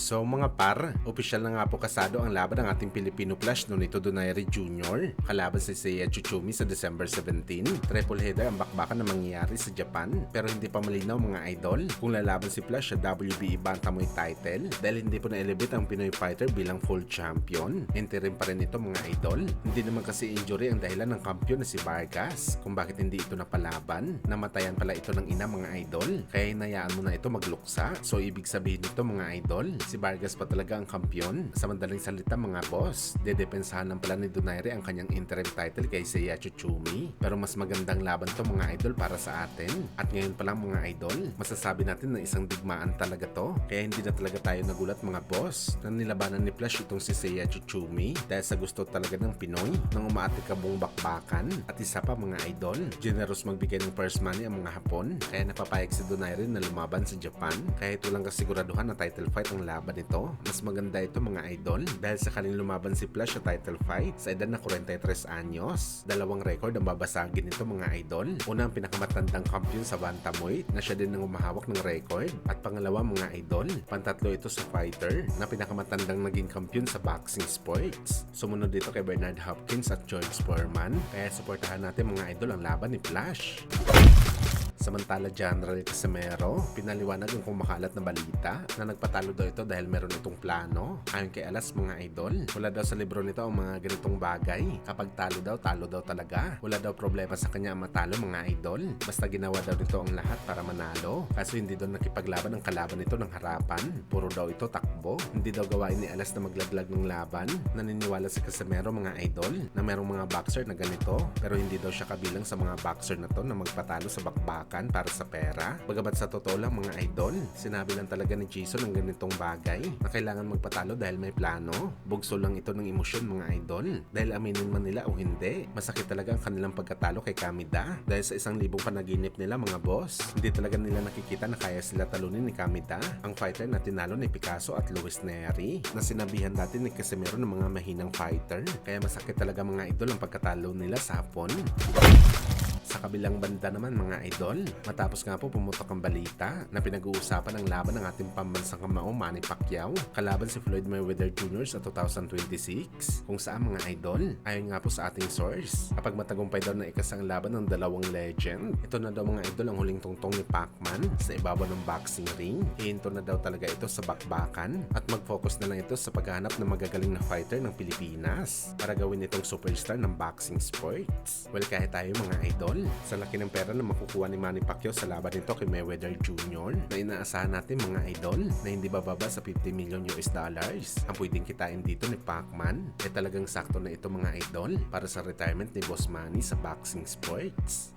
So mga par, opisyal na nga po kasado ang laban ng ating Filipino Flash Nonito Donaire Jr. Kalaban si Seiya Tsutsumi sa December 17. Triple header ang bakbakan na mangyayari sa Japan. Pero hindi pa malinaw mga idol kung lalaban si Flash sa WBE Bantamweight title dahil hindi po na-elevate ang Pinoy fighter bilang full champion. Interim pa rin ito mga idol. Hindi naman kasi injury ang dahilan ng kampiyon na si Vargas kung bakit hindi ito napalaban. Namatayan pala ito ng ina mga idol. Kaya hinayaan mo na ito magluksa. So ibig sabihin nito mga idol, si Vargas pa talaga ang kampiyon. Sa madaling salita mga boss, dedepensahan ng pala ni Donaire ang kanyang interim title kay Seiya Tsutsumi. Pero mas magandang laban to mga idol para sa atin. At ngayon pa lang mga idol, masasabi natin na isang digmaan talaga to. Kaya hindi na talaga tayo nagulat mga boss na nilabanan ni Flash itong si Seiya Tsutsumi dahil sa gusto talaga ng Pinoy nang umaatikabong bakbakan. At isa pa mga idol, generous magbigay ng first money ang mga Hapon. Kaya napapayag si Donaire na lumaban sa Japan. Kahit walang kasiguraduhan na title fight ang laban nito, mas maganda ito mga idol dahil sakaling lumaban si Flash sa title fight sa edad na 43 anyos. Dalawang record ang babasagin nito mga idol. Una ang pinakamatandang kampiyon sa bantamweight na siya din ang umahawak ng record. At pangalawa mga idol, pantatlo ito sa fighter na pinakamatandang naging kampiyon sa boxing sports. Sumunod dito kay Bernard Hopkins at George Foreman. Kaya suportahan natin mga idol ang laban ni Flash. Samantala General Casimero, pinaliwanag ang kumakalat na balita na nagpatalo daw ito dahil meron itong plano. Ayon kay Alas mga idol, wala daw sa libro nito ang mga ganitong bagay. Kapag talo daw talaga. Wala daw problema sa kanya ang matalo mga idol. Basta ginawa daw nito ang lahat para manalo. Kaso hindi daw nakipaglaban ang kalaban nito ng harapan. Puro daw ito takbo. Hindi daw gawain ni Alas na maglaglag ng laban. Naniniwala si Casimero mga idol na merong mga boxer na ganito pero hindi daw siya kabilang sa mga boxer na to na magpatalo sa bakbakan para sa pera. Bagamat sa totoo lang mga idol, sinabi lang talaga ni Jason ang ganitong bagay na kailangan magpatalo dahil may plano. Bugso lang ito ng emosyon mga idol. Dahil aminin man nila o hindi, masakit talaga ang kanilang pagkatalo kay Kamida. Dahil sa 1,000 panaginip nila mga boss, hindi talaga nila nakikita na kaya sila talunin ni Kamida, ang fighter na tinalo ni Picasso at Luis Neri, na sinabihan natin ni Casimero ng mga mahinang fighter. Kaya masakit talaga mga idol ang pagkatalo nila sa Hapon. Sa kabilang banda naman mga idol, matapos nga po pumutok ang balita na pinag-uusapan ang laban ng ating pambansang kamao Manny Pacquiao kalaban si Floyd Mayweather Jr. sa 2026. Kung saan mga idol, ayon nga po sa ating source, kapag matagumpay daw na ikasang laban ng dalawang legend, ito na daw mga idol ang huling tungtong ni Pacman sa ibabaw ng boxing ring. Ihinto na daw talaga ito sa bakbakan at mag-focus na lang ito sa paghahanap ng magagaling na fighter ng Pilipinas para gawin itong superstar ng boxing sports. Well, kahit tayo mga idol, sa laki ng pera na makukuha ni Manny Pacquiao sa laban nito kay Mayweather Jr. na inaasahan natin mga idol na hindi bababa sa 50 million US dollars ang pwedeng kitain dito ni Pacman, talagang sakto na ito mga idol para sa retirement ni Boss Manny sa boxing sports.